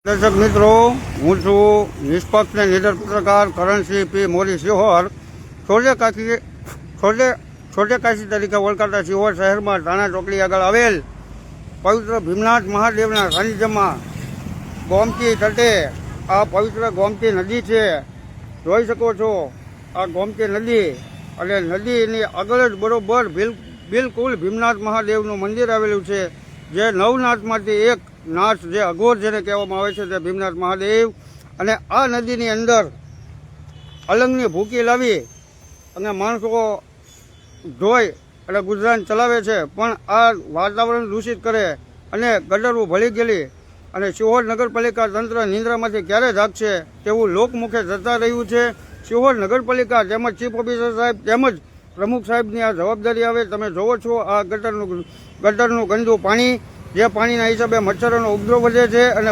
દર્શક મિત્રો, હું છું નિષ્પક્ષ અને નિડર પત્રકાર કરણસિંહ પી મોરી સિહોર. છોટેકાશી તરીકે ઓળખાતા સિહોર શહેરમાં ટાણા ચોકડી આગળ આવેલ પવિત્ર ભીમનાથ મહાદેવના સાનિધ્યમાં ગોમતી તટે આ પવિત્ર ગોમતી નદી છે. જોઈ શકો છો આ ગોમતી નદી, અને નદીની આગળ જ બરોબર બિલકુલ ભીમનાથ મહાદેવનું મંદિર આવેલું છે, જે નવનાથમાંથી એક નાથ, જે અઘોર જેને કહેવામાં આવે છે, તે ભીમનાથ મહાદેવ. અને આ નદીની અંદર અલંગની ભૂકી લાવી અને માણસો ધોઈ અને ગુજરાન ચલાવે છે, પણ આ વાતાવરણ દૂષિત કરે અને ગટરો ભળી ગયેલી અને સિહોર નગરપાલિકા તંત્ર નિંદ્રામાંથી ક્યારે જાગશે તેવું લોકમુખે જતા રહ્યું છે. સિહોર નગરપાલિકા તેમજ ચીફ ઓફિસર સાહેબ તેમજ પ્રમુખ સાહેબની આ જવાબદારી આવે. તમે જોવો છો આ ગટરનું ગંદુ પાણી, જે પાણીના હિસાબે મચ્છરોનો ઉપદ્રવ વધે છે અને